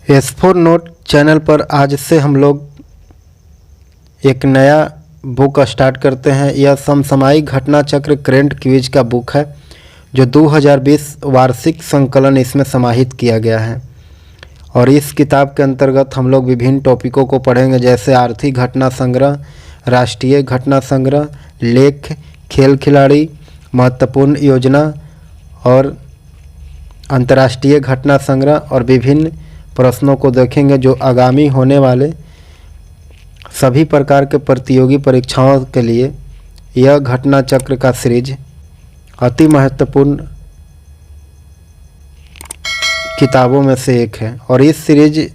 S4 note channel पर आज से हम लोग एक नया बुक स्टार्ट करते हैं। यह समसामयिक घटना चक्र करेंट क्विज का बुक है जो 2020 वार्षिक संकलन इसमें समाहित किया गया है। और इस किताब के अंतर्गत हम लोग विभिन्न टॉपिकों को पढ़ेंगे, जैसे आर्थिक घटना संग्रह, राष्ट्रीय घटना संग्रह, लेख, खेल खिलाड़ी, महत्वपूर्ण योजना और अंतर्राष्ट्रीय घटना संग्रह और विभिन्न प्रश्नों को देखेंगे जो आगामी होने वाले सभी प्रकार के प्रतियोगी परीक्षाओं के लिए यह घटना चक्र का सीरीज अति महत्वपूर्ण किताबों में से एक है। और इस सीरीज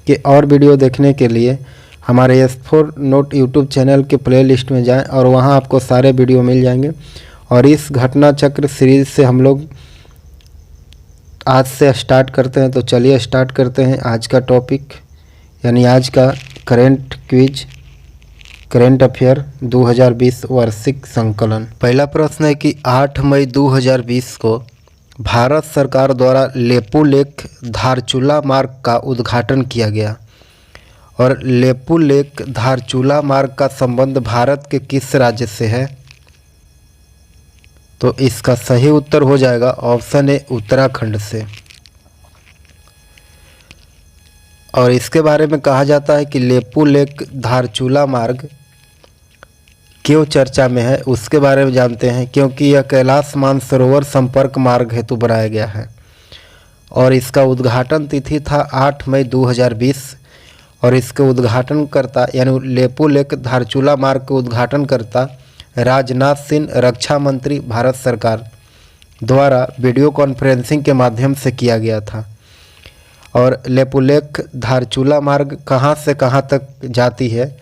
के और वीडियो देखने के लिए हमारे S4 नोट यूट्यूब चैनल के प्लेलिस्ट में जाएं और वहां आपको सारे वीडियो मिल जाएंगे। और इस घटना चक्र सीरीज से हम लोग आज से स्टार्ट करते हैं। तो चलिए स्टार्ट करते हैं आज का टॉपिक, यानी आज का करेंट क्विज, करेंट अफेयर 2020 वार्षिक संकलन। पहला प्रश्न है कि 8 मई 2020 को भारत सरकार द्वारा लेपू लेक धारचूला मार्ग का उद्घाटन किया गया। और लेपू लेक धारचूला मार्ग का संबंध भारत के किस राज्य से है? तो इसका सही उत्तर हो जाएगा ऑप्शन ए, उत्तराखंड से। और इसके बारे में कहा जाता है कि लेपू लेक धारचूला मार्ग क्यों चर्चा में है, उसके बारे में जानते हैं। क्योंकि यह कैलाश मानसरोवर संपर्क मार्ग हेतु बनाया गया है और इसका उद्घाटन तिथि था 8 मई 2020। और इसके उद्घाटनकर्ता यानी लेपू लेक धारचूला मार्ग के उद्घाटनकर्ता राजनाथ सिंह, रक्षा मंत्री, भारत सरकार द्वारा वीडियो कॉन्फ्रेंसिंग के माध्यम से किया गया था। और लेपू लेक धारचूला मार्ग कहां से कहां तक जाती है,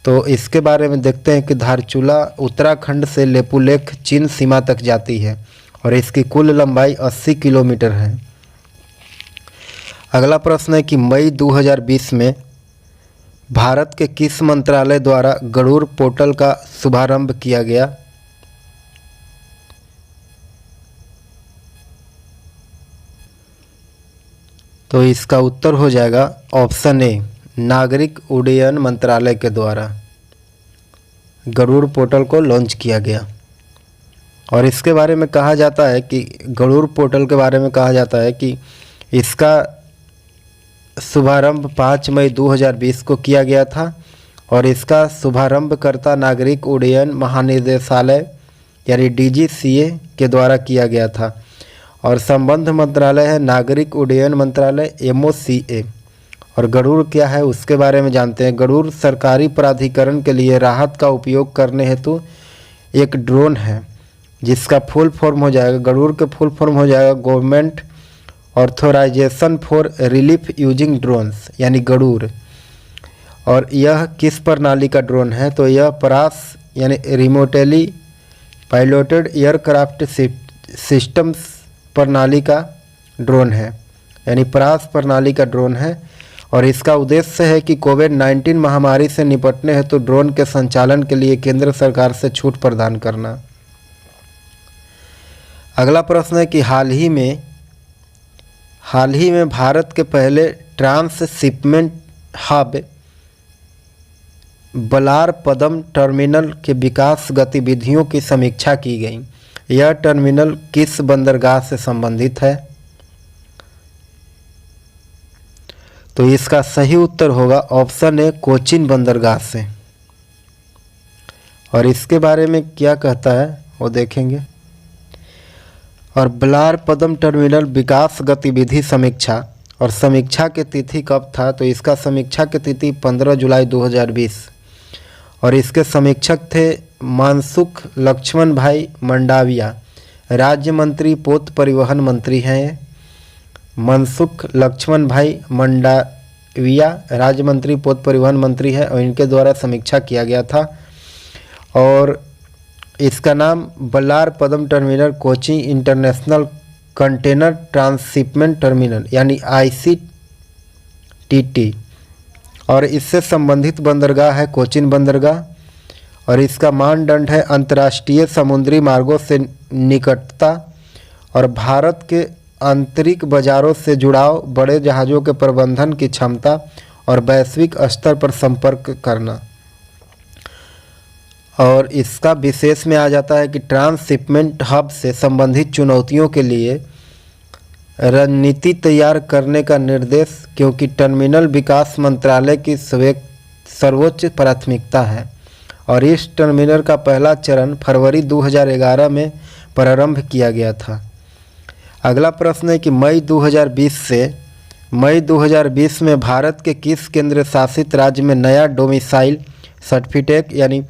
तो इसके बारे में देखते हैं कि धारचूला उत्तराखंड से लेपू लेक चीन सीमा तक जाती है और इसकी कुल लंबाई 80 किलोमीटर है। अगला प्रश्न है कि मई 2020 में भारत के किस मंत्रालय द्वारा गरुड़ पोर्टल का शुभारंभ किया गया? तो इसका उत्तर हो जाएगा ऑप्शन ए, नागरिक उड्डयन मंत्रालय के द्वारा गरुड़ पोर्टल को लॉन्च किया गया। और इसके बारे में कहा जाता है कि गरुड़ पोर्टल के बारे में कहा जाता है कि इसका शुभारंभ 5 मई 2020 को किया गया था और इसका शुभारंभकर्ता नागरिक उड्डयन महानिदेशालय यानी DGCA के द्वारा किया गया था। और संबंध मंत्रालय है नागरिक उड्डयन मंत्रालय MOCA। और गरुड़ क्या है उसके बारे में जानते हैं। गरुड़ सरकारी प्राधिकरण के लिए राहत का उपयोग करने हेतु एक ड्रोन है जिसका फुल फॉर्म हो जाएगा, गरुड़ के फुल फॉर्म हो जाएगा government authorisation for relief using drones, यानी गरुड़। और यह किस प्रणाली का ड्रोन है? तो यह परास यानी रिमोटली पायलटेड एयरक्राफ्ट सिस्टम्स प्रणाली का ड्रोन है, यानी परास प्रणाली का ड्रोन है। और इसका उद्देश्य है कि कोविड-19 महामारी से निपटने हेतु ड्रोन के संचालन के लिए केंद्र सरकार से छूट प्रदान करना। अगला प्रश्न है कि हाल ही में भारत के पहले ट्रांसशिपमेंट हब बलार पदम टर्मिनल के विकास गतिविधियों की समीक्षा की गई। यह टर्मिनल किस बंदरगाह से संबंधित है? तो इसका सही उत्तर होगा ऑप्शन ए, कोचीन बंदरगाह से। और इसके बारे में क्या कहता है वो देखेंगे। और बलार पदम टर्मिनल विकास गतिविधि समीक्षा, और समीक्षा की तिथि कब था? तो इसका समीक्षा की तिथि 15 जुलाई 2020। और इसके समीक्षक थे मानसुख लक्ष्मण भाई मंडाविया, राज्य मंत्री पोत परिवहन मंत्री हैं। मनसुख लक्ष्मण भाई मंडाविया राज्य मंत्री पोत परिवहन मंत्री है और इनके द्वारा समीक्षा किया गया था। और इसका नाम Vallarpadam terminal Kochi international container transshipment terminal यानी ICTT, और इससे संबंधित बंदरगाह है कोचीन बंदरगाह। और इसका मानदंड है अंतर्राष्ट्रीय समुद्री मार्गों से निकटता और भारत के आंतरिक बाजारों से जुड़ाव, बड़े जहाज़ों के प्रबंधन की क्षमता और वैश्विक स्तर पर संपर्क करना। और इसका विशेष में आ जाता है कि ट्रांसशिपमेंट हब से संबंधित चुनौतियों के लिए रणनीति तैयार करने का निर्देश, क्योंकि टर्मिनल विकास मंत्रालय की सर्वोच्च प्राथमिकता है और इस टर्मिनल का पहला चरण फरवरी 2011 में प्रारंभ किया गया था। अगला प्रश्न है कि मई 2020 में भारत के किस केंद्र शासित राज्य में नया डोमिसाइल सर्टिफिकेट यानी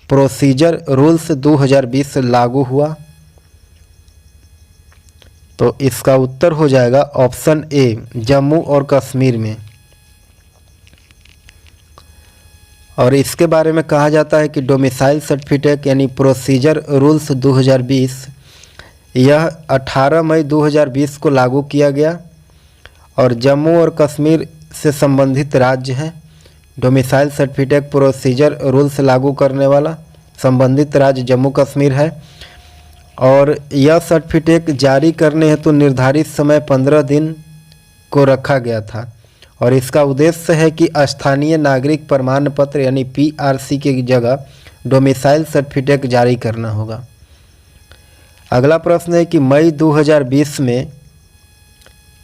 प्रोसीजर रूल्स 2020 लागू हुआ? तो इसका उत्तर हो जाएगा ऑप्शन ए, जम्मू और कश्मीर में। और इसके बारे में कहा जाता है कि डोमिसाइल सर्टिफिकेट यानी प्रोसीजर रूल्स 2020 यह 18 मई 2020 को लागू किया गया और जम्मू और कश्मीर से संबंधित राज्य हैं। डोमिसाइल सर्टिफिकेट प्रोसीजर रूल्स लागू करने वाला संबंधित राज्य जम्मू कश्मीर है और यह सर्टिफिकेट जारी करने हेतु निर्धारित समय 15 दिन को रखा गया था और इसका उद्देश्य है कि स्थानीय नागरिक प्रमाण पत्र यानी पीआरसी की जगह डोमिसाइल सर्टिफिकेट जारी करना होगा। अगला प्रश्न है कि मई 2020 में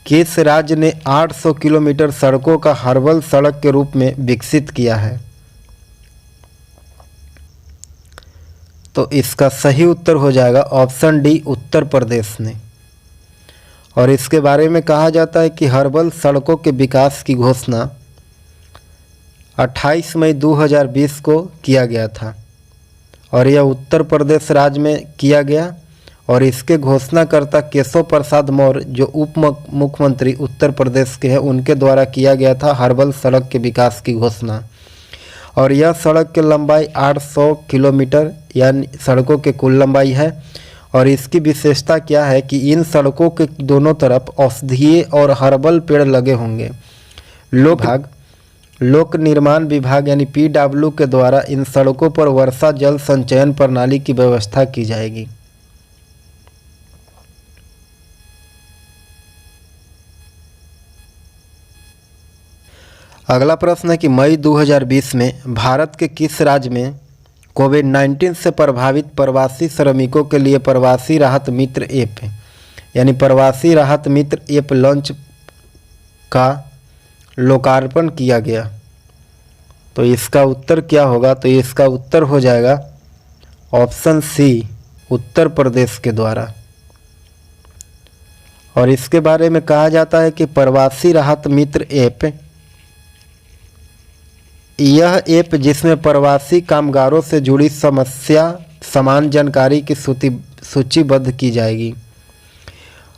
किस राज्य ने 800 किलोमीटर सड़कों का हर्बल सड़क के रूप में विकसित किया है? तो इसका सही उत्तर हो जाएगा ऑप्शन डी, उत्तर प्रदेश ने। और इसके बारे में कहा जाता है कि हर्बल सड़कों के विकास की घोषणा 28 मई 2020 को किया गया था और यह उत्तर प्रदेश राज्य में किया गया और इसके घोषणाकर्ता केशव प्रसाद मौर्य जो उप मुख्यमंत्री उत्तर प्रदेश के हैं उनके द्वारा किया गया था हर्बल सड़क के विकास की घोषणा। और यह सड़क की लंबाई 800 किलोमीटर यानी सड़कों के कुल लंबाई है और इसकी विशेषता क्या है कि इन सड़कों के दोनों तरफ औषधीय और हर्बल पेड़ लगे होंगे। लोक निर्माण विभाग यानी पीडब्ल्यू के द्वारा इन सड़कों पर वर्षा जल संचयन प्रणाली की व्यवस्था की जाएगी। अगला प्रश्न है कि मई 2020 में भारत के किस राज्य में कोविड-19 से प्रभावित प्रवासी श्रमिकों के लिए प्रवासी राहत मित्र ऐप यानी प्रवासी राहत मित्र ऐप लॉन्च का लोकार्पण किया गया? तो इसका उत्तर क्या होगा? तो इसका उत्तर हो जाएगा ऑप्शन सी, उत्तर प्रदेश के द्वारा। और इसके बारे में कहा जाता है कि प्रवासी राहत मित्र ऐप यह ऐप जिसमें प्रवासी कामगारों से जुड़ी समस्या समान जानकारी की सूचीबद्ध की जाएगी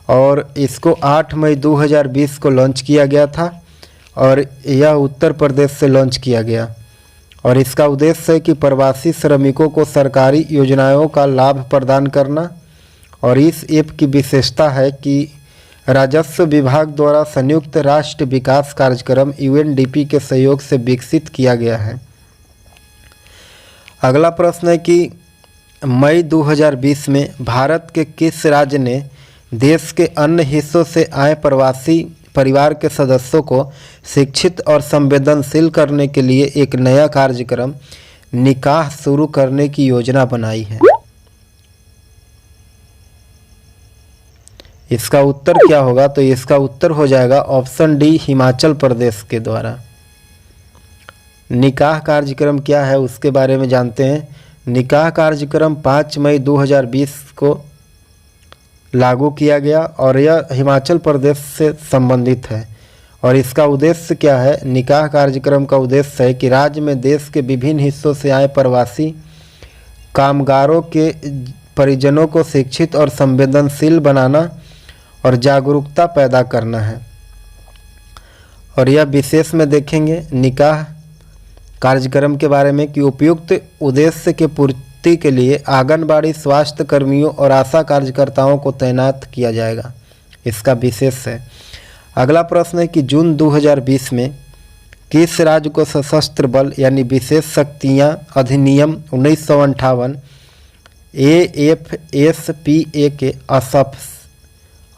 और इसको 8 मई 2020 को लॉन्च किया गया था और यह उत्तर प्रदेश से लॉन्च किया गया और इसका उद्देश्य है कि प्रवासी श्रमिकों को सरकारी योजनाओं का लाभ प्रदान करना। और इस ऐप की विशेषता है कि राजस्व विभाग द्वारा संयुक्त राष्ट्र विकास कार्यक्रम यूएनडीपी के सहयोग से विकसित किया गया है। अगला प्रश्न है कि मई 2020 में भारत के किस राज्य ने देश के अन्य हिस्सों से आए प्रवासी परिवार के सदस्यों को शिक्षित और संवेदनशील करने के लिए एक नया कार्यक्रम निकाह शुरू करने की योजना बनाई है? इसका उत्तर क्या होगा? तो इसका उत्तर हो जाएगा ऑप्शन डी, हिमाचल प्रदेश के द्वारा। निकाह कार्यक्रम क्या है उसके बारे में जानते हैं। निकाह कार्यक्रम 5 मई 2020 को लागू किया गया और यह हिमाचल प्रदेश से संबंधित है और इसका उद्देश्य क्या है? निकाह कार्यक्रम का उद्देश्य है कि राज्य में देश के विभिन्न हिस्सों से आए प्रवासी कामगारों के परिजनों को शिक्षित और संवेदनशील बनाना और जागरूकता पैदा करना है। और यह विशेष में देखेंगे निकाह कार्यक्रम के बारे में कि उपयुक्त उद्देश्य के पूर्ति के लिए आंगनबाड़ी स्वास्थ्य कर्मियों और आशा कार्यकर्ताओं को तैनात किया जाएगा, इसका विशेष है। अगला प्रश्न है कि जून 2020 में किस राज्य को सशस्त्र बल यानी विशेष शक्तियाँ अधिनियम 1958 AFSPA के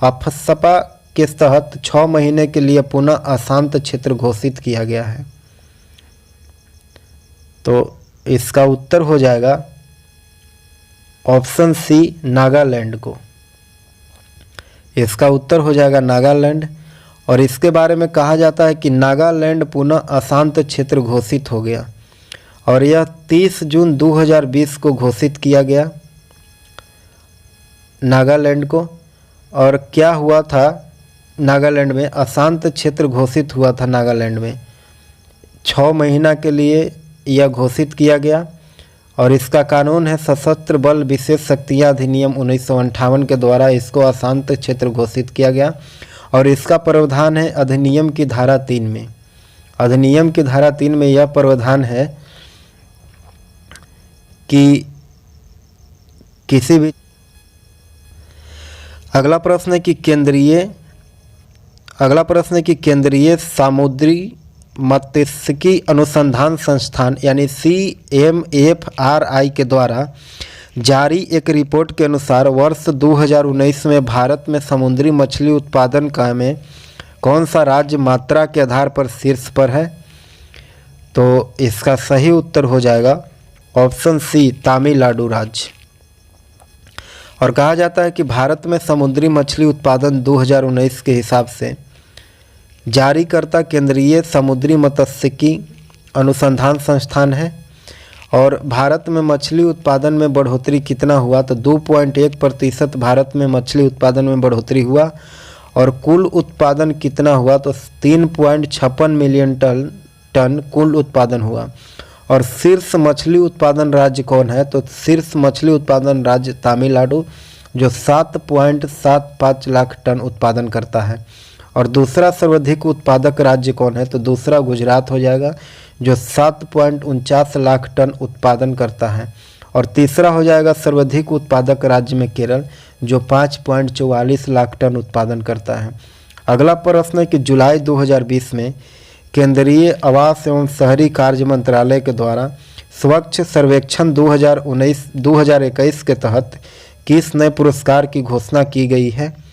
अफस्पा के तहत 6 महीने के लिए पुनः अशांत क्षेत्र घोषित किया गया है? तो इसका उत्तर हो जाएगा ऑप्शन सी, नागालैंड को। इसका उत्तर हो जाएगा नागालैंड। और इसके बारे में कहा जाता है कि नागालैंड पुनः अशांत क्षेत्र घोषित हो गया और यह 30 जून 2020 को घोषित किया गया नागालैंड को। और क्या हुआ था नागालैंड में? अशांत क्षेत्र घोषित हुआ था नागालैंड में। 6 महीना के लिए यह घोषित किया गया और इसका कानून है सशस्त्र बल विशेष शक्तियाँ अधिनियम 1958 के द्वारा इसको अशांत क्षेत्र घोषित किया गया। और इसका प्रावधान है अधिनियम की धारा 3 में। अधिनियम की धारा 3 में यह प्रावधान है कि किसी भी अगला प्रश्न है कि केंद्रीय सामुद्री मत्स्यिकी अनुसंधान संस्थान यानी CMFRI के द्वारा जारी एक रिपोर्ट के अनुसार वर्ष 2019 में भारत में समुद्री मछली उत्पादन का में कौन सा राज्य मात्रा के आधार पर शीर्ष पर है? तो इसका सही उत्तर हो जाएगा ऑप्शन सी, तमिलनाडु राज्य। और कहा जाता है कि भारत में समुद्री मछली उत्पादन 2019 के हिसाब से जारीकर्ता केंद्रीय समुद्री मत्स्यिकी अनुसंधान संस्थान है। और भारत में मछली उत्पादन में बढ़ोतरी कितना हुआ? तो 2.1% भारत में मछली उत्पादन में बढ़ोतरी हुआ। और कुल उत्पादन कितना हुआ? तो 3.56 मिलियन टन कुल उत्पादन हुआ। और शीर्ष मछली उत्पादन राज्य कौन है? तो शीर्ष मछली उत्पादन राज्य तमिलनाडु, जो 7.75 लाख टन उत्पादन करता है। और दूसरा सर्वाधिक उत्पादक राज्य कौन है? तो दूसरा गुजरात हो जाएगा, जो 7.49 लाख टन उत्पादन करता है। और तीसरा हो जाएगा सर्वाधिक उत्पादक राज्य में केरल, जो 5.44 लाख टन उत्पादन करता है। अगला प्रश्न है कि जुलाई 2020 में केंद्रीय आवास एवं शहरी कार्य मंत्रालय के द्वारा स्वच्छ सर्वेक्षण 2021 के तहत किस नए पुरस्कार की घोषणा की गई है?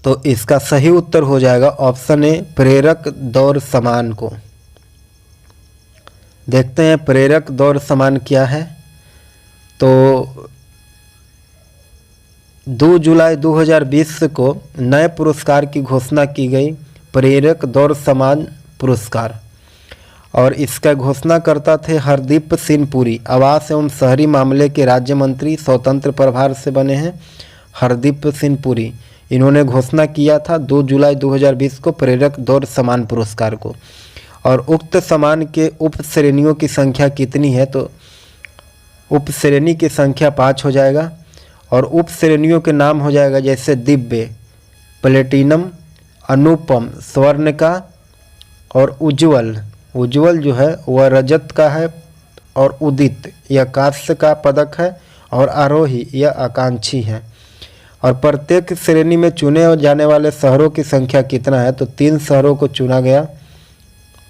तो इसका सही उत्तर हो जाएगा ऑप्शन ए, प्रेरक दौर सम्मान को। देखते हैं प्रेरक दौर सम्मान क्या है। तो 2 जुलाई 2020 को नए पुरस्कार की घोषणा की गई, प्रेरक दौर सम्मान पुरस्कार। और इसका घोषणाकर्ता थे हरदीप सिंह पुरी, आवास एवं शहरी मामले के राज्य मंत्री, स्वतंत्र प्रभार से बने हैं हरदीप सिंह पुरी। इन्होंने घोषणा किया था 2 जुलाई 2020 को प्रेरक दौर सम्मान पुरस्कार को। और उक्त सम्मान के उप श्रेणियों की संख्या कितनी है? तो उप श्रेणी की संख्या 5 हो जाएगा। और उप श्रेणियों के नाम हो जाएगा जैसे दिव्य, प्लेटिनम, अनुपम, स्वर्ण का और उज्ज्वल। उज्ज्वल जो है वह रजत का है। और उदित यह कांस्य का पदक है। और आरोही यह आकांक्षी है। और प्रत्येक श्रेणी में चुने जाने वाले शहरों की संख्या कितना है? तो 3 शहरों को चुना गया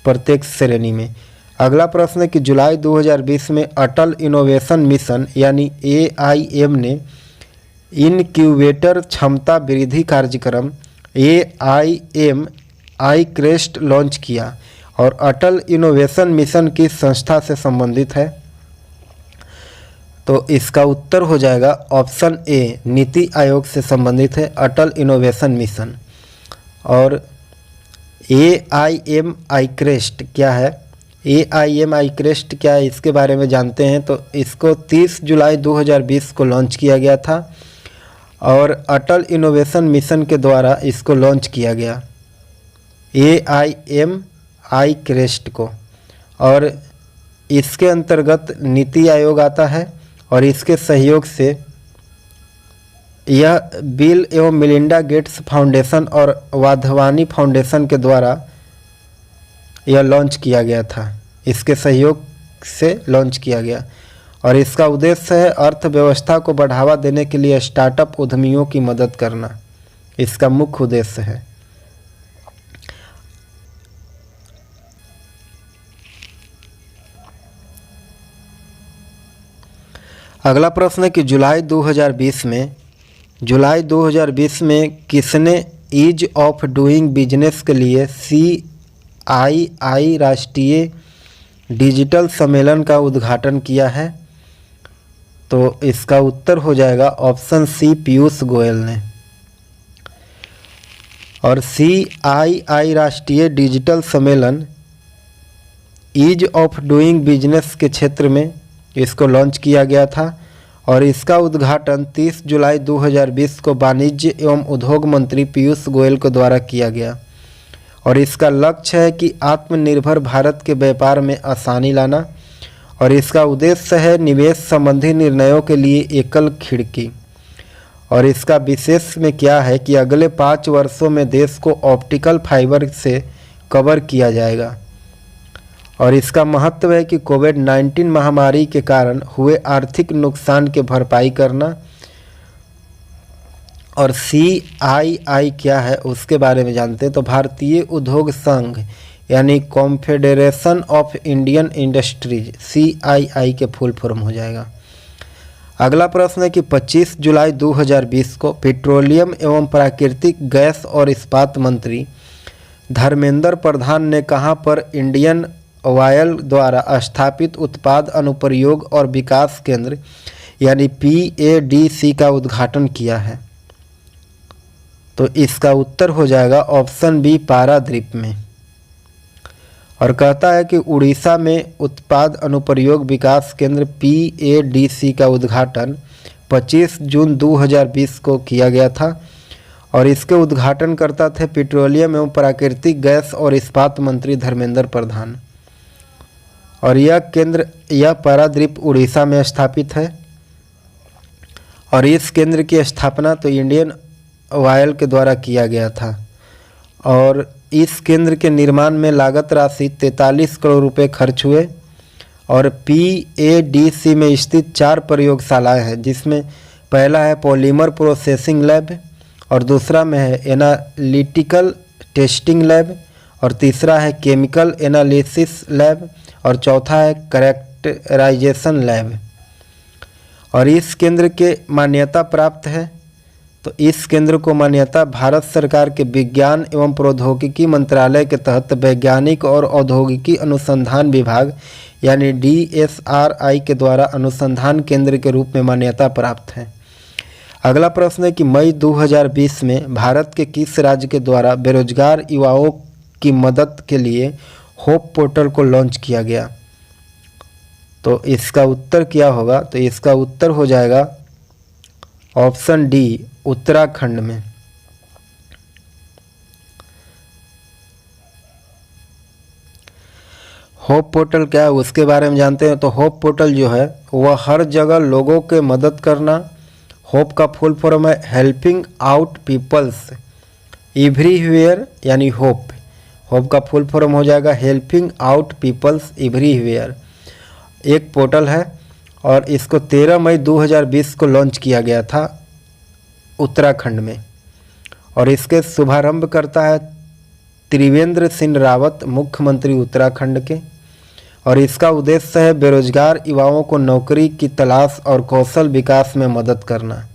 प्रत्येक श्रेणी में। अगला प्रश्न है कि जुलाई 2020 में अटल इनोवेशन मिशन यानी AIM ने इनक्यूबेटर क्षमता वृद्धि कार्यक्रम AIM iCrest लॉन्च किया। और अटल इनोवेशन मिशन किस संस्था से संबंधित है? तो इसका उत्तर हो जाएगा ऑप्शन ए, नीति आयोग से संबंधित है अटल इनोवेशन मिशन। और AIM iCrest क्या है? AIM iCrest क्या है इसके बारे में जानते हैं। तो इसको 30 जुलाई 2020 को लॉन्च किया गया था और अटल इनोवेशन मिशन के द्वारा इसको लॉन्च किया गया AIM iCrest को। और इसके अंतर्गत नीति आयोग आता है और इसके सहयोग से यह बिल एवं मिलिंडा गेट्स फाउंडेशन और वाधवानी फाउंडेशन के द्वारा यह लॉन्च किया गया था। इसके सहयोग से लॉन्च किया गया और इसका उद्देश्य है अर्थव्यवस्था को बढ़ावा देने के लिए स्टार्टअप उद्यमियों की मदद करना, इसका मुख्य उद्देश्य है। अगला प्रश्न है कि जुलाई 2020 में जुलाई 2020 में किसने ईज ऑफ डूइंग बिजनेस के लिए CII राष्ट्रीय डिजिटल सम्मेलन का उद्घाटन किया है? तो इसका उत्तर हो जाएगा ऑप्शन सी, पीयूष गोयल ने। और CII राष्ट्रीय डिजिटल सम्मेलन ईज ऑफ डूइंग बिजनेस के क्षेत्र में इसको लॉन्च किया गया था और इसका उद्घाटन 30 जुलाई 2020 को वाणिज्य एवं उद्योग मंत्री पीयूष गोयल के द्वारा किया गया। और इसका लक्ष्य है कि आत्मनिर्भर भारत के व्यापार में आसानी लाना और इसका उद्देश्य है निवेश संबंधी निर्णयों के लिए एकल खिड़की। और इसका विशेष में क्या है कि अगले 5 वर्षों में देश को ऑप्टिकल फाइबर से कवर किया जाएगा। और इसका महत्व है कि कोविड-19 महामारी के कारण हुए आर्थिक नुकसान की भरपाई करना। और CII क्या है उसके बारे में जानते हैं। तो भारतीय उद्योग संघ यानी confederation of Indian industries, CII के फुल फॉर्म हो जाएगा। अगला प्रश्न है कि 25 जुलाई 2020 को पेट्रोलियम एवं प्राकृतिक गैस और इस्पात मंत्री धर्मेंद्र प्रधान ने कहां पर इंडियन ऑयल द्वारा स्थापित उत्पाद अनुप्रयोग और विकास केंद्र यानी PADC का उद्घाटन किया है? तो इसका उत्तर हो जाएगा ऑप्शन बी, पारादीप में। और कहता है कि उड़ीसा में उत्पाद अनुप्रयोग विकास केंद्र PADC का उद्घाटन 25 जून 2020 को किया गया था और इसके उद्घाटन करता थे पेट्रोलियम एवं प्राकृतिक गैस और इस्पात मंत्री धर्मेंद्र प्रधान। और यह पारादीप उड़ीसा में स्थापित है। और इस केंद्र की स्थापना तो इंडियन ऑयल के द्वारा किया गया था। और इस केंद्र के निर्माण में लागत राशि 43 करोड़ रुपए खर्च हुए। और PADC में स्थित 4 प्रयोगशालाएं हैं, जिसमें पहला है पॉलीमर प्रोसेसिंग लैब और दूसरा में है एनालिटिकल टेस्टिंग लैब और तीसरा है केमिकल एनालिसिस लैब और चौथा है कैरेक्टराइजेशन लैब। और इस केंद्र के मान्यता प्राप्त है। तो इस केंद्र को मान्यता भारत सरकार के विज्ञान एवं प्रौद्योगिकी मंत्रालय के तहत वैज्ञानिक और औद्योगिकी अनुसंधान विभाग यानी DSRI के द्वारा अनुसंधान केंद्र के रूप में मान्यता प्राप्त है। अगला प्रश्न है कि मई 2020 में भारत के किस राज्य के द्वारा बेरोजगार युवाओं की मदद के लिए होप पोर्टल को लॉन्च किया गया? तो इसका उत्तर क्या होगा? तो इसका उत्तर हो जाएगा ऑप्शन डी, उत्तराखंड में। होप पोर्टल क्या है उसके बारे में जानते हैं। तो होप पोर्टल जो है वह हर जगह लोगों के मदद करना। होप का फुल फॉर्म है हेल्पिंग आउट पीपल्स एवरीवेयर यानी होप। होप का फुल फॉर्म हो जाएगा हेल्पिंग आउट पीपल्स एवरीवेयर। एक पोर्टल है और इसको 13 मई 2020 को लॉन्च किया गया था उत्तराखंड में। और इसके शुभारंभ करता है त्रिवेंद्र सिंह रावत, मुख्यमंत्री उत्तराखंड के। और इसका उद्देश्य है बेरोजगार युवाओं को नौकरी की तलाश और कौशल विकास में मदद करना।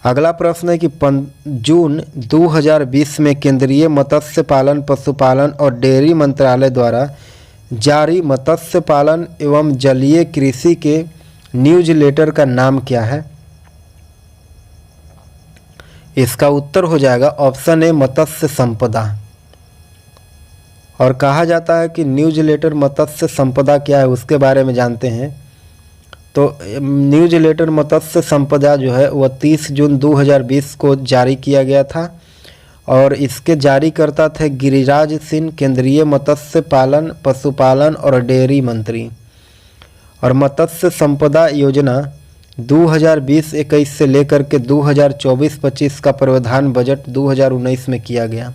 अगला प्रश्न है कि जून 2020 में केंद्रीय मत्स्य पालन, पशुपालन और डेयरी मंत्रालय द्वारा जारी मत्स्य पालन एवं जलीय कृषि के न्यूज़लेटर का नाम क्या है? इसका उत्तर हो जाएगा ऑप्शन ए, मत्स्य संपदा। और कहा जाता है कि न्यूज़लेटर मत्स्य संपदा क्या है उसके बारे में जानते हैं। तो न्यूज़लेटर मत्स्य संपदा जो है वह 30 जून 2020 को जारी किया गया था और इसके जारीकर्ता थे गिरिराज सिंह, केंद्रीय मत्स्य पालन, पशुपालन और डेयरी मंत्री। और मत्स्य संपदा योजना 2020-21 से लेकर के 2024-25 का प्रावधान बजट 2019 में किया गया।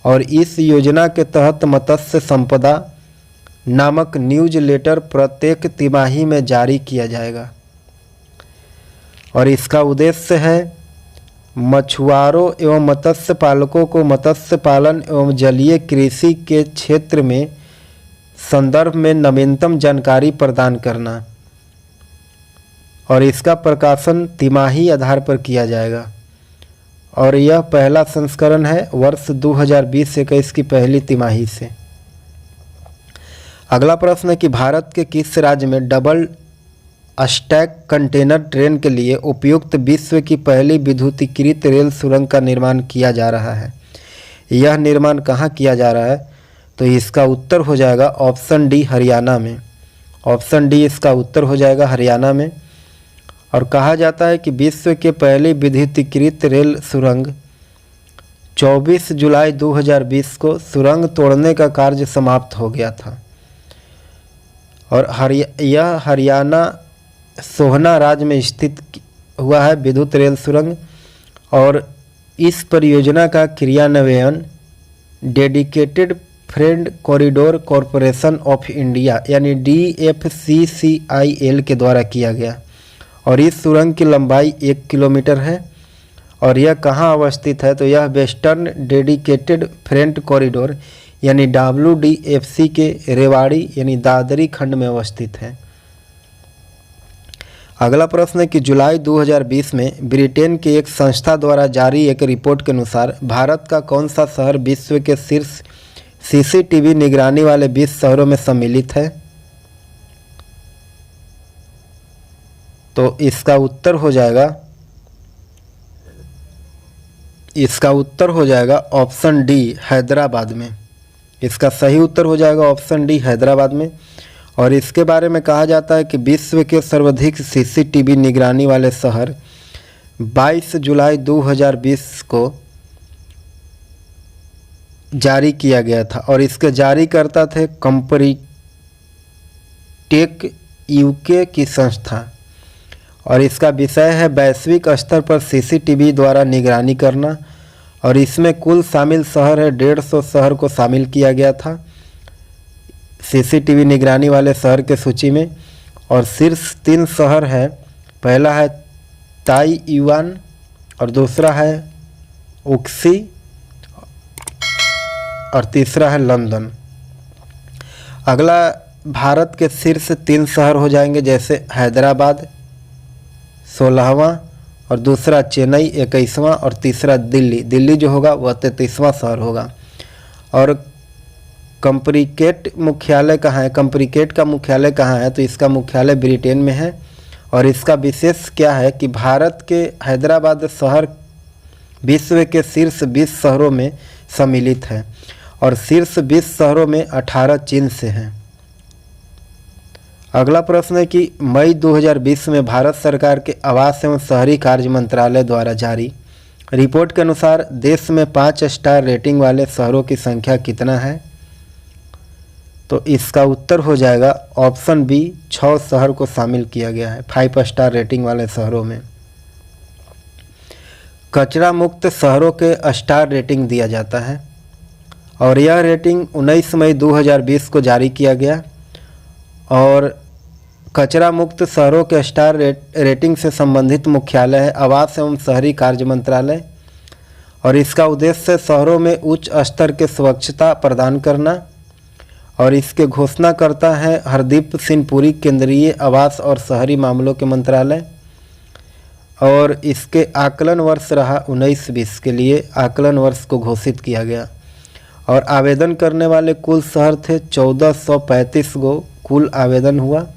और इस योजना के तहत मत्स्य संपदा नामक न्यूज़लेटर प्रत्येक तिमाही में जारी किया जाएगा। और इसका उद्देश्य है मछुआरों एवं मत्स्य पालकों को मत्स्य पालन एवं जलीय कृषि के क्षेत्र में संदर्भ में नवीनतम जानकारी प्रदान करना। और इसका प्रकाशन तिमाही आधार पर किया जाएगा और यह पहला संस्करण है वर्ष 2020-21 की पहली तिमाही से। अगला प्रश्न है कि भारत के किस राज्य में डबल स्टैक कंटेनर ट्रेन के लिए उपयुक्त विश्व की पहली विद्युतीकृत रेल सुरंग का निर्माण किया जा रहा है? यह निर्माण कहाँ किया जा रहा है? तो इसका उत्तर हो जाएगा ऑप्शन डी, हरियाणा में। ऑप्शन डी इसका उत्तर हो जाएगा, हरियाणा में। और कहा जाता है कि विश्व के पहली विद्युतीकृत रेल सुरंग 24 जुलाई 2020 को सुरंग तोड़ने का कार्य समाप्त हो गया था और यह हरियाणा सोहना राज्य में स्थित हुआ है विद्युत रेल सुरंग। और इस परियोजना का क्रियान्वयन dedicated freight corridor corporation of India यानी DFCCIL के द्वारा किया गया और इस सुरंग की लंबाई 1 किलोमीटर है। और यह कहाँ अवस्थित है? तो यह वेस्टर्न डेडिकेटेड फ्रेट कॉरिडोर यानी WDFC के रेवाड़ी यानी दादरी खंड में अवस्थित है। अगला प्रश्न है कि जुलाई 2020 में ब्रिटेन की एक संस्था द्वारा जारी एक रिपोर्ट के अनुसार भारत का कौन सा शहर विश्व के शीर्ष CCTV निगरानी वाले 20 शहरों में सम्मिलित है? तो इसका उत्तर हो जाएगा ऑप्शन डी, हैदराबाद में। इसका सही उत्तर हो जाएगा ऑप्शन डी, हैदराबाद में। और इसके बारे में कहा जाता है कि विश्व के सर्वाधिक CCTV निगरानी वाले शहर 22 जुलाई 2020 को जारी किया गया था और इसके जारीकर्ता थे कंपरीटेक UK की संस्था। और इसका विषय है वैश्विक स्तर पर CCTV द्वारा निगरानी करना और इसमें कुल शामिल शहर है 150 शहर को शामिल किया गया था CCTV निगरानी वाले शहर के सूची में। और शीर्ष 3 शहर है, पहला है ताइवान और दूसरा है उक्सी और तीसरा है लंदन। अगला भारत के शीर्ष 3 शहर हो जाएंगे, जैसे हैदराबाद 16वां और दूसरा चेन्नई 21वां और तीसरा दिल्ली। दिल्ली जो होगा वह 33वां शहर होगा। और कंपरीकेट मुख्यालय कहाँ है? कंपरीकेट का मुख्यालय कहाँ है? तो इसका मुख्यालय ब्रिटेन में है। और इसका विशेष क्या है कि भारत के हैदराबाद शहर विश्व के शीर्ष 20 शहरों में सम्मिलित है और शीर्ष 20 शहरों में 18 चीन से हैं। अगला प्रश्न है कि मई 2020 में भारत सरकार के आवास एवं शहरी कार्य मंत्रालय द्वारा जारी रिपोर्ट के अनुसार देश में 5 स्टार रेटिंग वाले शहरों की संख्या कितना है? तो इसका उत्तर हो जाएगा ऑप्शन बी, 6 शहर को शामिल किया गया है 5 स्टार रेटिंग वाले शहरों में। कचरा मुक्त शहरों के स्टार रेटिंग दिया जाता है और यह रेटिंग 19 मई 2020 को जारी किया गया। और कचरा मुक्त शहरों के स्टार रेटिंग से संबंधित मुख्यालय है आवास एवं शहरी कार्य मंत्रालय और इसका उद्देश्य शहरों में उच्च स्तर के स्वच्छता प्रदान करना। और इसके घोषणाकर्ता है हरदीप सिंह पुरी, केंद्रीय आवास और शहरी मामलों के मंत्रालय। और इसके आकलन वर्ष रहा 19-20 के लिए आकलन वर्ष को घोषित किया गया। और आवेदन करने वाले कुल शहर थे 1435 गो कुल आवेदन हुआ।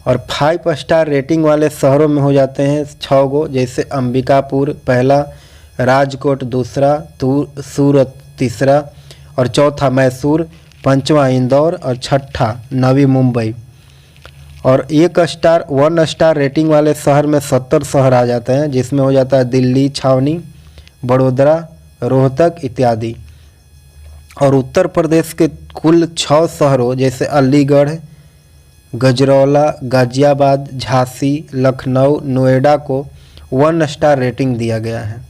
और 5 स्टार रेटिंग वाले शहरों में हो जाते हैं 6 गो, जैसे अंबिकापुर पहला, राजकोट दूसरा, सूरत तीसरा और चौथा मैसूर, 5वां इंदौर और 6ठा नवी मुंबई। और 1 स्टार रेटिंग वाले शहर में 70 शहर आ जाते हैं, जिसमें हो जाता है दिल्ली, छावनी, बड़ोदरा, रोहतक इत्यादि। और उत्तर प्रदेश के कुल 6 शहरों जैसे अलीगढ़, गजरौला, गाजियाबाद, झांसी, लखनऊ, नोएडा को 1 स्टार रेटिंग दिया गया है।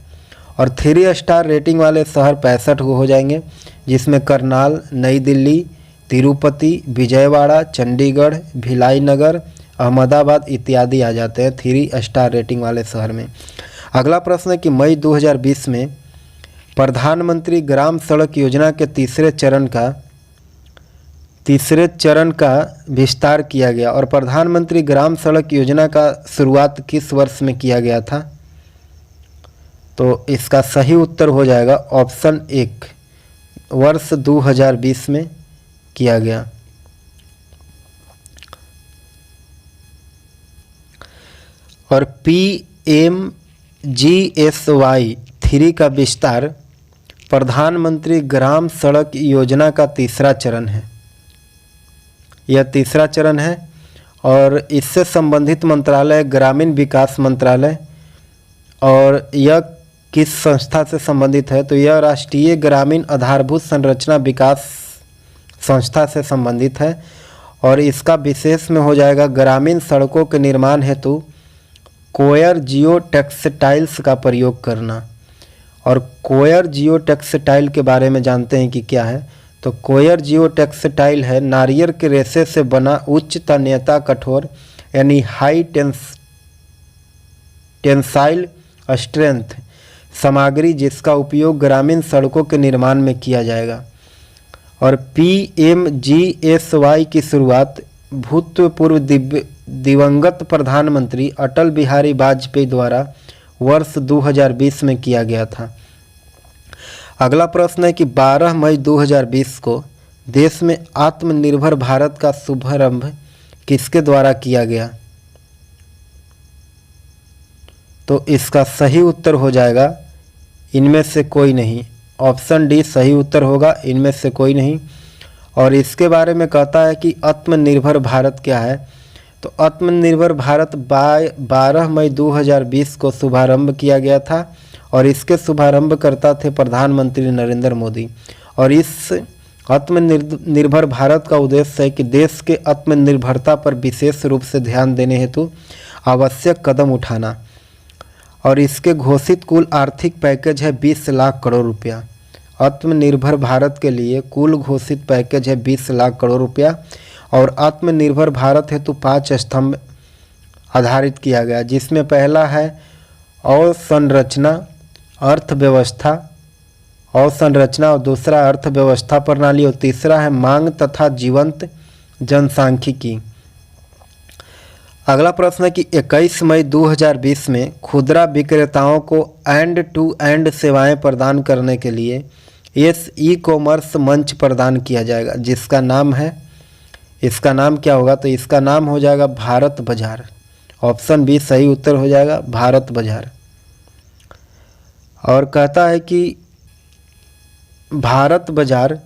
और 3 स्टार रेटिंग वाले शहर 65 को हो जाएंगे, जिसमें करनाल, नई दिल्ली, तिरुपति, विजयवाड़ा, चंडीगढ़, भिलाई नगर, अहमदाबाद इत्यादि आ जाते हैं 3 स्टार रेटिंग वाले शहर में। अगला प्रश्न है कि मई 2020 में प्रधानमंत्री ग्राम सड़क योजना के तीसरे चरण का तीसरे चरण का विस्तार किया गया। और प्रधानमंत्री ग्राम सड़क योजना का शुरुआत किस वर्ष में किया गया था? तो इसका सही उत्तर हो जाएगा ऑप्शन 1, वर्ष 2020 में किया गया। और PMGSY-3 का विस्तार प्रधानमंत्री ग्राम सड़क योजना का तीसरा चरण है। यह तीसरा चरण है और इससे संबंधित मंत्रालय ग्रामीण विकास मंत्रालय, और यह किस संस्था से संबंधित है? तो यह राष्ट्रीय ग्रामीण आधारभूत संरचना विकास संस्था से संबंधित है। और इसका विशेष में हो जाएगा ग्रामीण सड़कों के निर्माण हेतु कोयर जियो टेक्सटाइल्स का प्रयोग करना। और कोयर जियो टेक्सटाइल के बारे में जानते हैं कि क्या है? तो कोयर जियो टेक्सटाइल है नारियल के रेशे से बना उच्च तन्यता कठोर यानी हाई टेंसाइल स्ट्रेंथ सामग्री जिसका उपयोग ग्रामीण सड़कों के निर्माण में किया जाएगा। और PMGSY की शुरुआत भूतपूर्व दिवंगत प्रधानमंत्री अटल बिहारी वाजपेयी द्वारा वर्ष 2020 में किया गया था। अगला प्रश्न है कि 12 मई 2020 को देश में आत्मनिर्भर भारत का शुभारंभ किसके द्वारा किया गया? तो इसका सही उत्तर हो जाएगा इनमें से कोई नहीं, ऑप्शन डी सही उत्तर होगा, इनमें से कोई नहीं। और इसके बारे में कहता है कि आत्मनिर्भर भारत क्या है? तो आत्मनिर्भर भारत 12 मई 2020 को शुभारंभ किया गया था और इसके शुभारंभकर्ता थे प्रधानमंत्री नरेंद्र मोदी। और इस आत्मनिर्भर भारत का उद्देश्य है कि देश के आत्मनिर्भरता पर विशेष रूप से ध्यान देने हेतु आवश्यक कदम उठाना। और इसके घोषित कुल आर्थिक पैकेज है 20 लाख करोड़ रुपया। आत्मनिर्भर भारत के लिए कुल घोषित पैकेज है 20 लाख करोड़ रुपया। और आत्मनिर्भर भारत हेतु 5 स्तंभ आधारित किया गया, जिसमें पहला है अवसंरचना अर्थव्यवस्था और दूसरा अर्थव्यवस्था प्रणाली और तीसरा है मांग तथा जीवंत जनसांख्यिकी। अगला प्रश्न है कि 21 मई 2020 में खुदरा विक्रेताओं को एंड टू एंड सेवाएं प्रदान करने के लिए ई-कॉमर्स मंच प्रदान किया जाएगा, जिसका नाम है, इसका नाम क्या होगा? तो इसका नाम हो जाएगा भारत बाजार। ऑप्शन बी सही उत्तर हो जाएगा भारत बाजार। और कहता है कि भारत बाजार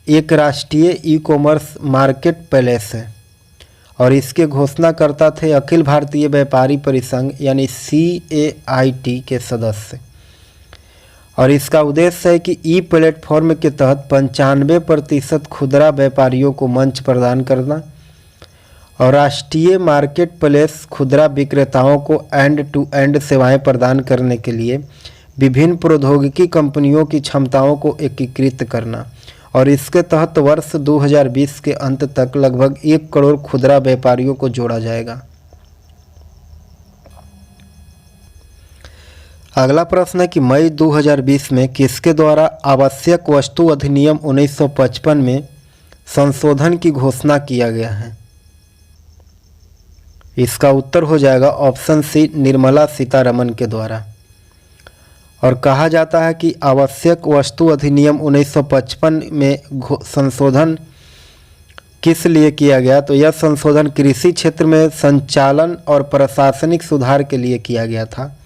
एक राष्ट्रीय ई-कॉमर्स मार्केट प्लेस है और इसके घोषणाकर्ता थे अखिल भारतीय व्यापारी परिसंघ यानी CAIT के सदस्य। और इसका उद्देश्य है कि ई प्लेटफॉर्म के तहत 95% खुदरा व्यापारियों को मंच प्रदान करना और राष्ट्रीय मार्केट प्लेस खुदरा विक्रेताओं को एंड टू एंड सेवाएं प्रदान करने के लिए विभिन्न प्रौद्योगिकी कंपनियों की क्षमताओं को एकीकृत करना। और इसके तहत वर्ष 2020 के अंत तक लगभग 1 करोड़ खुदरा व्यापारियों को जोड़ा जाएगा। अगला प्रश्न है कि मई 2020 में किसके द्वारा आवश्यक वस्तु अधिनियम 1955 में संशोधन की घोषणा किया गया है? इसका उत्तर हो जाएगा ऑप्शन सी निर्मला सीतारमण के द्वारा। और कहा जाता है कि आवश्यक वस्तु अधिनियम 1955 में संशोधन किस लिए किया गया? तो यह संशोधन कृषि क्षेत्र में संचालन और प्रशासनिक सुधार के लिए किया गया था।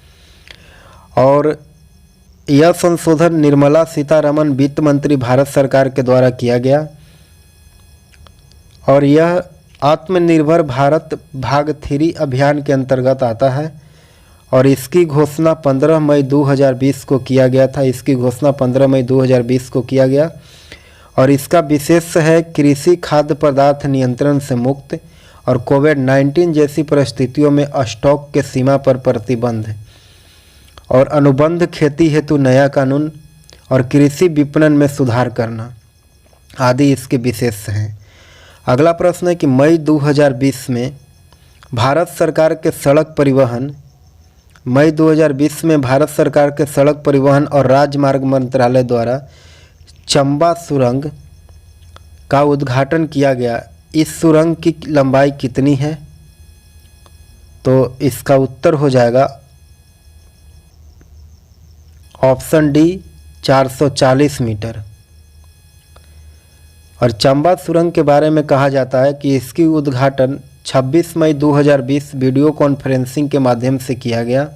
और यह संशोधन निर्मला सीतारमण वित्त मंत्री भारत सरकार के द्वारा किया गया। और यह आत्मनिर्भर भारत भाग 3 अभियान के अंतर्गत आता है और इसकी घोषणा 15 मई 2020 को किया गया था। इसकी घोषणा 15 मई 2020 को किया गया और इसका विशेष है कृषि खाद्य पदार्थ नियंत्रण से मुक्त और कोविड-19 जैसी परिस्थितियों में स्टॉक के सीमा पर प्रतिबंध और अनुबंध खेती हेतु नया कानून और कृषि विपणन में सुधार करना आदि इसके विशेष हैं। अगला प्रश्न है कि मई 2020 में भारत सरकार के सड़क परिवहन और राजमार्ग मंत्रालय द्वारा चंबा सुरंग का उद्घाटन किया गया। इस सुरंग की लंबाई कितनी है? तो इसका उत्तर हो जाएगा ऑप्शन डी 440 मीटर। और चंबा सुरंग के बारे में कहा जाता है कि इसकी उद्घाटन 26 मई 2020 वीडियो कॉन्फ्रेंसिंग के माध्यम से किया गया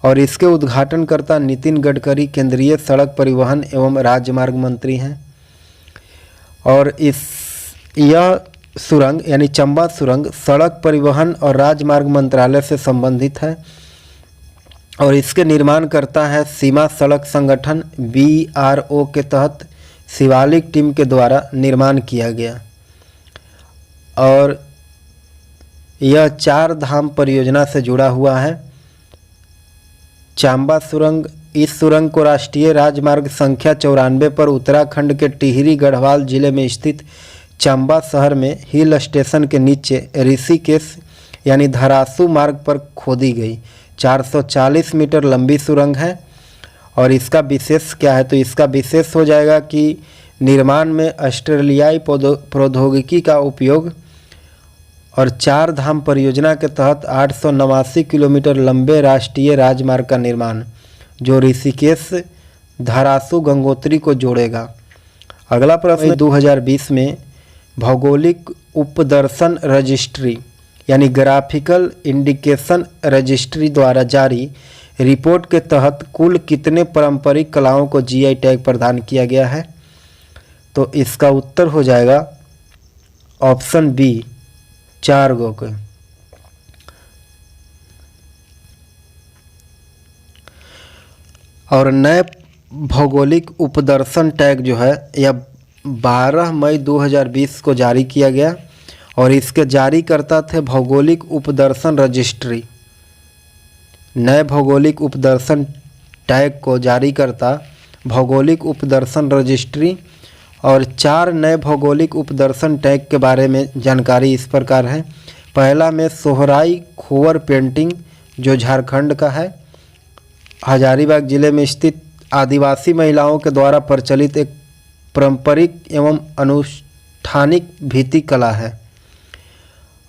और इसके उद्घाटनकर्ता नितिन गडकरी केंद्रीय सड़क परिवहन एवं राजमार्ग मंत्री हैं। और यह सुरंग यानी चंबा सुरंग सड़क परिवहन और राजमार्ग मंत्रालय से संबंधित है और इसके निर्माण करता है सीमा सड़क संगठन BRO के तहत शिवालिक टीम के द्वारा निर्माण किया गया। और यह 4 धाम परियोजना से जुड़ा हुआ है। चंबा सुरंग, इस सुरंग को राष्ट्रीय राजमार्ग संख्या 94 पर उत्तराखंड के टिहरी गढ़वाल जिले में स्थित चंबा शहर में हिल स्टेशन के नीचे ऋषिकेश यानी धरासू मार्ग पर खोदी गई 440 मीटर लंबी सुरंग है। और इसका विशेष क्या है? तो इसका विशेष हो जाएगा कि निर्माण में ऑस्ट्रेलियाई प्रौद्योगिकी का उपयोग और 4 धाम परियोजना के तहत 889 किलोमीटर लंबे राष्ट्रीय राजमार्ग का निर्माण जो ऋषिकेश धरासू गंगोत्री को जोड़ेगा। अगला प्रश्न 2020 में भौगोलिक उपदर्शन रजिस्ट्री यानी ग्राफिकल इंडिकेशन रजिस्ट्री द्वारा जारी रिपोर्ट के तहत कुल कितने पारंपरिक कलाओं को GI टैग प्रदान किया गया है? तो इसका उत्तर हो जाएगा ऑप्शन बी 4 गो के। और नए भौगोलिक उपदर्शन टैग जो है यह 12 मई 2020 को जारी किया गया और इसके जारीकर्ता थे भौगोलिक उपदर्शन रजिस्ट्री। नए भौगोलिक उपदर्शन टैग को जारी करता भौगोलिक उपदर्शन रजिस्ट्री। और 4 नए भौगोलिक उपदर्शन टैग के बारे में जानकारी इस प्रकार है। पहला में सोहराई खोवर पेंटिंग जो झारखंड का है। हजारीबाग जिले में स्थित आदिवासी महिलाओं के द्वारा प्रचलित एक पारंपरिक एवं अनुष्ठानिक भित्ति कला है।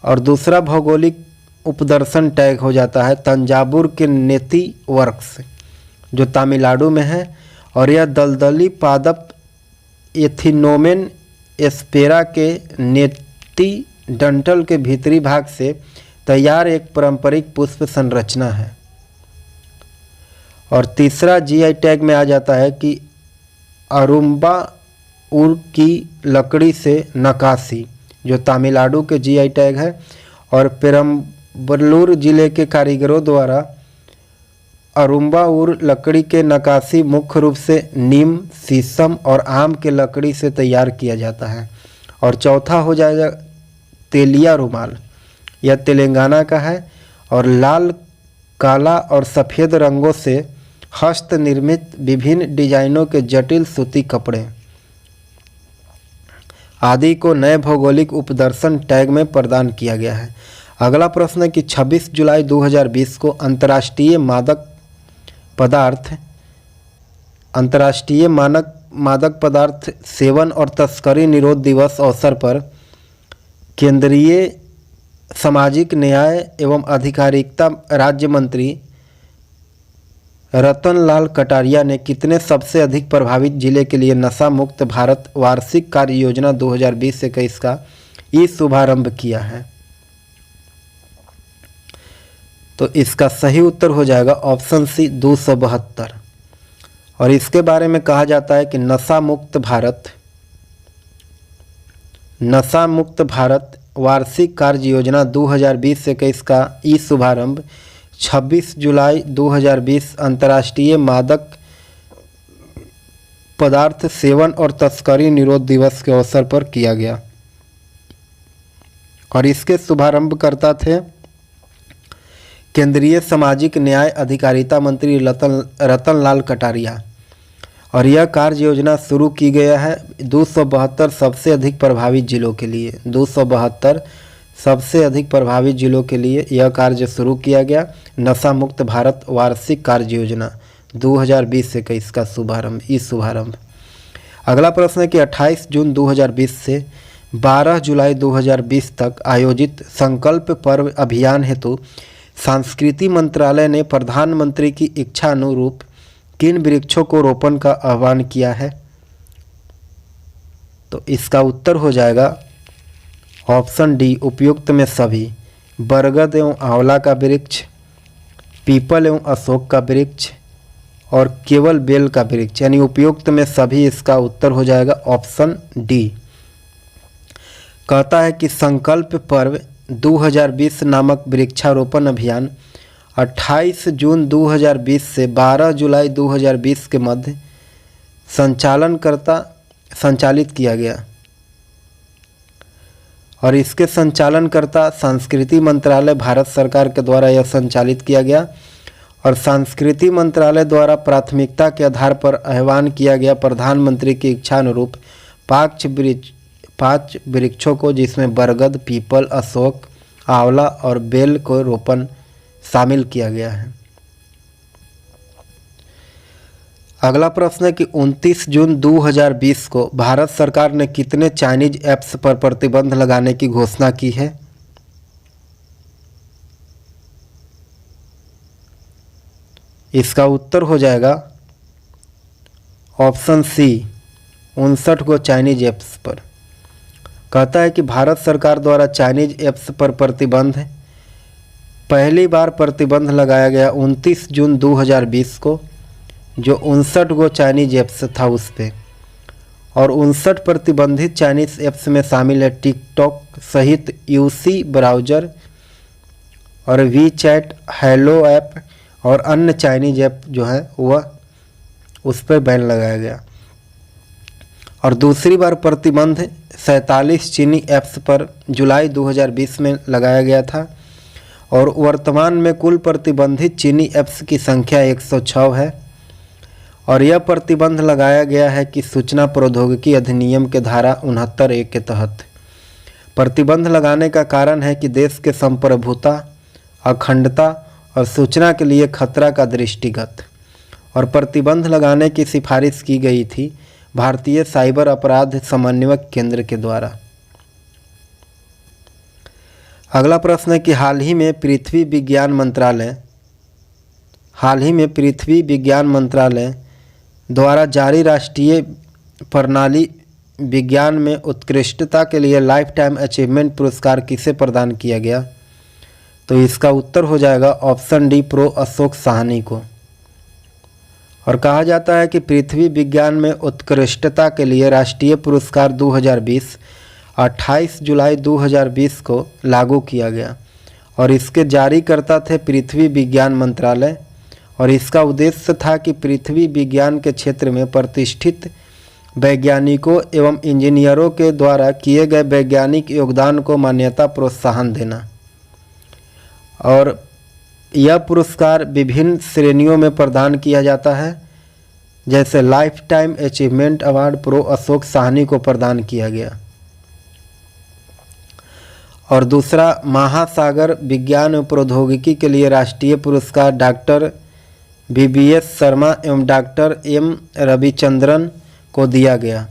और दूसरा भौगोलिक उपदर्शन टैग हो जाता है तंजावुर के नेती वर्क्स जो तमिलनाडु में है और यह दलदली पादप एथिनोमेन एस्पेरा के नेती डंठल के भीतरी भाग से तैयार एक पारंपरिक पुष्प संरचना है। और तीसरा GI टैग में आ जाता है कि अरुम्बा उर की लकड़ी से नक्काशी जो तमिलनाडु के GI टैग है। और पेरम्बलूर जिले के कारीगरों द्वारा अरुम्बा उर लकड़ी के नक्काशी मुख्य रूप से नीम, शीशम और आम के लकड़ी से तैयार किया जाता है। और चौथा हो जाएगा तेलिया रुमाल, यह तेलंगाना का है और लाल, काला और सफ़ेद रंगों से हस्त निर्मित विभिन्न डिजाइनों के जटिल सूती कपड़े आदि को नए भौगोलिक उपदर्शन टैग में प्रदान किया गया है। अगला प्रश्न है कि 26 जुलाई 2020 को अंतर्राष्ट्रीय मादक पदार्थ सेवन और तस्करी निरोध दिवस अवसर पर केंद्रीय सामाजिक न्याय एवं अधिकारिता राज्य मंत्री रतन लाल कटारिया ने कितने सबसे अधिक प्रभावित जिले के लिए नशा मुक्त भारत वार्षिक कार्य योजना 2020-21 का शुभारंभ किया है? तो इसका सही उत्तर हो जाएगा ऑप्शन सी 272। और इसके बारे में कहा जाता है कि नशा मुक्त भारत वार्षिक कार्य योजना 2020-21 का शुभारंभ 26 जुलाई 2020 अंतर्राष्ट्रीय मादक पदार्थ सेवन और तस्करी निरोध दिवस के अवसर पर किया गया। और इसके शुभारंभकर्ता थे केंद्रीय सामाजिक न्याय अधिकारिता मंत्री रतन लाल कटारिया। और यह कार्य योजना शुरू की गया है 272 सबसे अधिक प्रभावित जिलों के लिए। 272 सबसे अधिक प्रभावित जिलों के लिए यह कार्य शुरू किया गया। नशा मुक्त भारत वार्षिक कार्य योजना 2020-21 का शुभारंभ। अगला प्रश्न है कि 28 जून 2020 से 12 जुलाई 2020 तक आयोजित संकल्प पर्व अभियान हेतु संस्कृति मंत्रालय ने प्रधानमंत्री की इच्छा अनुरूप किन वृक्षों को रोपण का आह्वान किया है? तो इसका उत्तर हो जाएगा ऑप्शन डी, उपयुक्त में सभी। बरगद एवं आंवला का वृक्ष, पीपल एवं अशोक का वृक्ष और केवल बेल का वृक्ष, यानी उपयुक्त में सभी। इसका उत्तर हो जाएगा ऑप्शन डी। कहता है कि संकल्प पर्व 2020 नामक वृक्षारोपण अभियान 28 जून 2020 से 12 जुलाई 2020 के मध्य संचालित किया गया और इसके संचालनकर्ता संस्कृति मंत्रालय भारत सरकार के द्वारा यह संचालित किया गया और संस्कृति मंत्रालय द्वारा प्राथमिकता के आधार पर आह्वान किया गया प्रधानमंत्री की इच्छा अनुरूप 5 वृक्षों को, जिसमें बरगद, पीपल, अशोक, आंवला और बेल को रोपण शामिल किया गया है। अगला प्रश्न है कि 29 जून 2020 को भारत सरकार ने कितने चाइनीज ऐप्स पर प्रतिबंध लगाने की घोषणा की है? इसका उत्तर हो जाएगा ऑप्शन सी, 59 को चाइनीज ऐप्स पर। कहता है कि भारत सरकार द्वारा चाइनीज ऐप्स पर प्रतिबंध पहली बार प्रतिबंध लगाया गया 29 जून 2020 को, जो 59 गो चाइनीज ऐप्स था उस पर। और 59 प्रतिबंधित चाइनीज ऐप्स में शामिल है टिकटॉक सहित यूसी ब्राउज़र और वी चैट, हेलो ऐप और अन्य चाइनीज ऐप जो है वह उस पर बैन लगाया गया। और दूसरी बार प्रतिबंध 47 चीनी ऐप्स पर जुलाई 2020 में लगाया गया था और वर्तमान में कुल प्रतिबंधित चीनी ऐप्स की संख्या 106 है। और यह प्रतिबंध लगाया गया है कि सूचना प्रौद्योगिकी अधिनियम के धारा 69(a) के तहत। प्रतिबंध लगाने का कारण है कि देश के संप्रभुता, अखंडता और सूचना के लिए खतरा का दृष्टिगत। और प्रतिबंध लगाने की सिफारिश की गई थी भारतीय साइबर अपराध समन्वयक केंद्र के द्वारा। अगला प्रश्न है कि हाल ही में पृथ्वी विज्ञान मंत्रालय द्वारा जारी राष्ट्रीय प्रणाली विज्ञान में उत्कृष्टता के लिए लाइफ टाइम अचीवमेंट पुरस्कार किसे प्रदान किया गया? तो इसका उत्तर हो जाएगा option D, pro Ashok Sahni को। और कहा जाता है कि पृथ्वी विज्ञान में उत्कृष्टता के लिए राष्ट्रीय पुरस्कार 2020 28 जुलाई 2020 को लागू किया गया और इसके जारीकर्ता थे पृथ्वी विज्ञान मंत्रालय। और इसका उद्देश्य था कि पृथ्वी विज्ञान के क्षेत्र में प्रतिष्ठित वैज्ञानिकों एवं इंजीनियरों के द्वारा किए गए वैज्ञानिक योगदान को मान्यता प्रोत्साहन देना। और यह पुरस्कार विभिन्न श्रेणियों में प्रदान किया जाता है, जैसे life time achievement award pro Ashok Sahni को प्रदान किया गया। और दूसरा, महासागर विज्ञान एवं प्रौद्योगिकी के लिए राष्ट्रीय पुरस्कार डॉक्टर BBS शर्मा एवं डॉक्टर M रविचंद्रन को दिया गया।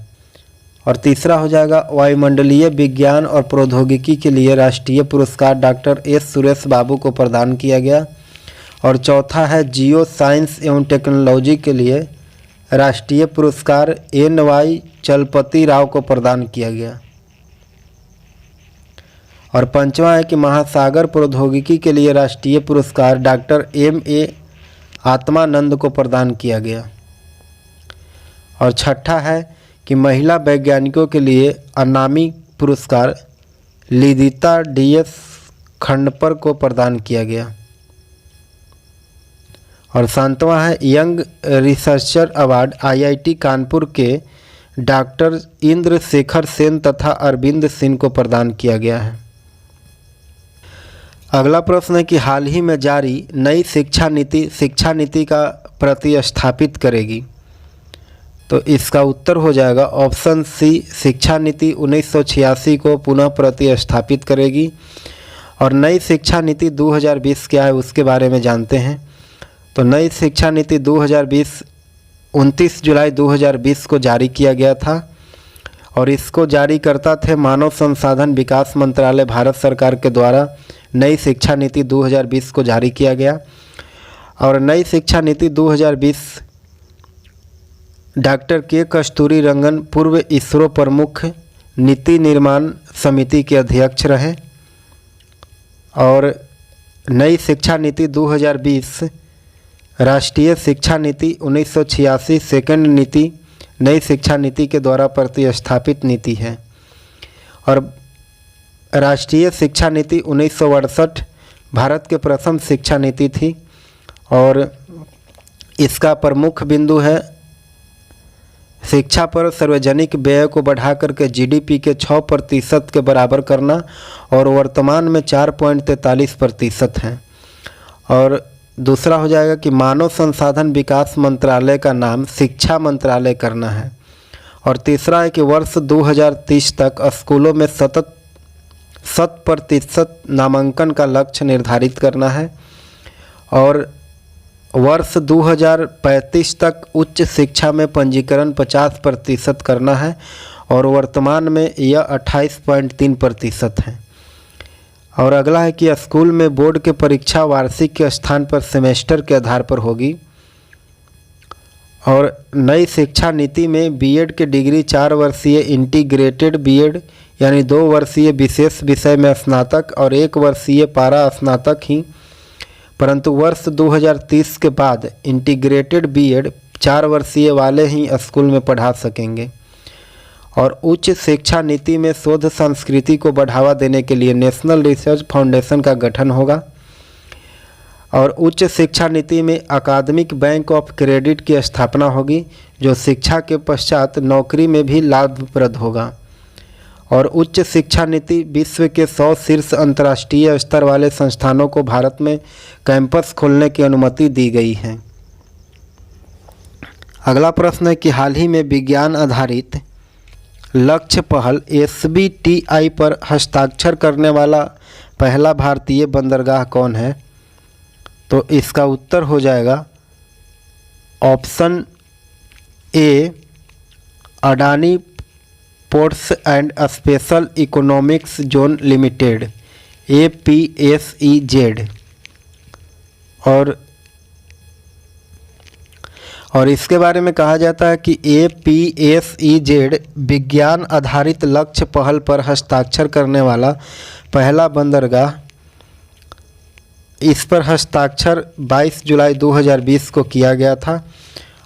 और तीसरा हो जाएगा, वायुमंडलीय विज्ञान और प्रौद्योगिकी के लिए राष्ट्रीय पुरस्कार डॉक्टर S सुरेश बाबू को प्रदान किया गया। और चौथा है, जियो साइंस एवं टेक्नोलॉजी के लिए राष्ट्रीय पुरस्कार NY चलपति राव को प्रदान किया गया। और पांचवा है कि महासागर प्रौद्योगिकी के लिए राष्ट्रीय पुरस्कार डॉक्टर MA आत्मानंद को प्रदान किया गया। और छठा है कि महिला वैज्ञानिकों के लिए अनामी पुरस्कार लिदिता DS खंडपर को प्रदान किया गया। और सातवां है, young researcher award IIT Kanpur के डॉक्टर इंद्र शेखर सेन तथा अरविंद सिंह को प्रदान किया गया है। अगला प्रश्न है कि हाल ही में जारी नई शिक्षा नीति का प्रतिस्थापित करेगी? तो इसका उत्तर हो जाएगा ऑप्शन सी, शिक्षा नीति 1986 को पुनः प्रतिस्थापित करेगी। और नई शिक्षा नीति 2020 क्या है उसके बारे में जानते हैं। तो नई शिक्षा नीति 2020 29 जुलाई 2020 को जारी किया गया था और इसको जारी करता थे मानव संसाधन विकास मंत्रालय भारत सरकार के द्वारा नई शिक्षा नीति 2020 को जारी किया गया। और नई शिक्षा नीति 2020 डॉक्टर के कस्तूरी रंगन पूर्व इसरो प्रमुख नीति निर्माण समिति के अध्यक्ष रहे। और नई शिक्षा नीति 2020 राष्ट्रीय शिक्षा नीति 1986 सेकंड नीति नई शिक्षा नीति के द्वारा प्रतिस्थापित नीति है। और राष्ट्रीय शिक्षा नीति 1968 भारत के प्रथम शिक्षा नीति थी और इसका प्रमुख बिंदु है शिक्षा पर सार्वजनिक व्यय को बढ़ाकर के जीडीपी के 6% के बराबर करना और वर्तमान में 4.43% है। और दूसरा हो जाएगा कि मानव संसाधन विकास मंत्रालय का नाम शिक्षा मंत्रालय करना है। और तीसरा है कि वर्ष 2030 तक स्कूलों में 100% नामांकन का लक्ष्य निर्धारित करना है। और वर्ष 2035 तक उच्च शिक्षा में पंजीकरण 50% करना है और वर्तमान में यह 28.3% है। और अगला है कि स्कूल में बोर्ड के परीक्षा वार्षिक के स्थान पर सेमेस्टर के आधार पर होगी। और नई शिक्षा नीति में बीएड की डिग्री 4 वर्षीय इंटीग्रेटेड बीएड यानी 2 वर्षीय विशेष विषय में स्नातक और 1 वर्षीय पारा स्नातक ही, परंतु वर्ष 2030 के बाद इंटीग्रेटेड बीएड 4 वर्षीय वाले ही स्कूल में पढ़ा सकेंगे। और उच्च शिक्षा नीति में शोध संस्कृति को बढ़ावा देने के लिए नेशनल रिसर्च फाउंडेशन का गठन होगा। और उच्च शिक्षा नीति में अकादमिक बैंक ऑफ क्रेडिट की स्थापना होगी जो शिक्षा के पश्चात नौकरी में भी लाभप्रद होगा। और उच्च शिक्षा नीति विश्व के 100 शीर्ष अंतर्राष्ट्रीय स्तर वाले संस्थानों को भारत में कैंपस खोलने की अनुमति दी गई है। अगला प्रश्न है कि हाल ही में विज्ञान आधारित लक्ष्य पहल SBTI पर हस्ताक्षर करने वाला पहला भारतीय बंदरगाह कौन है? तो इसका उत्तर हो जाएगा option A Adani ports and special economics zone limited APSEZ। और इसके बारे में कहा जाता है कि APSEZ विज्ञान आधारित लक्ष्य पहल पर हस्ताक्षर करने वाला पहला बंदरगाह। इस पर हस्ताक्षर 22 जुलाई 2020 को किया गया था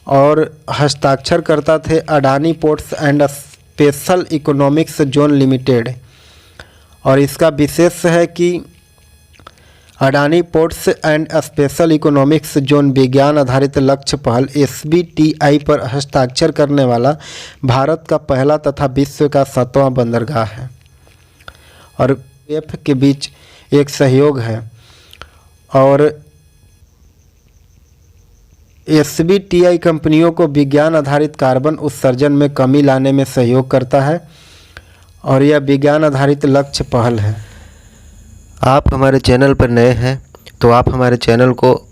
और हस्ताक्षर करता थे Adani ports and special economics zone limited. और इसका विशेष है कि Adani ports and special economics zone विज्ञान आधारित लक्ष्य पहल SBTI पर हस्ताक्षर करने वाला भारत का पहला तथा विश्व का 7वां बंदरगाह है। और एफ के बीच एक सहयोग है। और SBTI कंपनियों को विज्ञान आधारित कार्बन उत्सर्जन में कमी लाने में सहयोग करता है और यह विज्ञान आधारित लक्ष्य पहल है। आप हमारे चैनल पर नए हैं तो आप हमारे चैनल को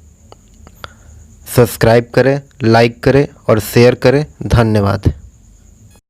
सब्सक्राइब करें, लाइक करें और शेयर करें। धन्यवाद।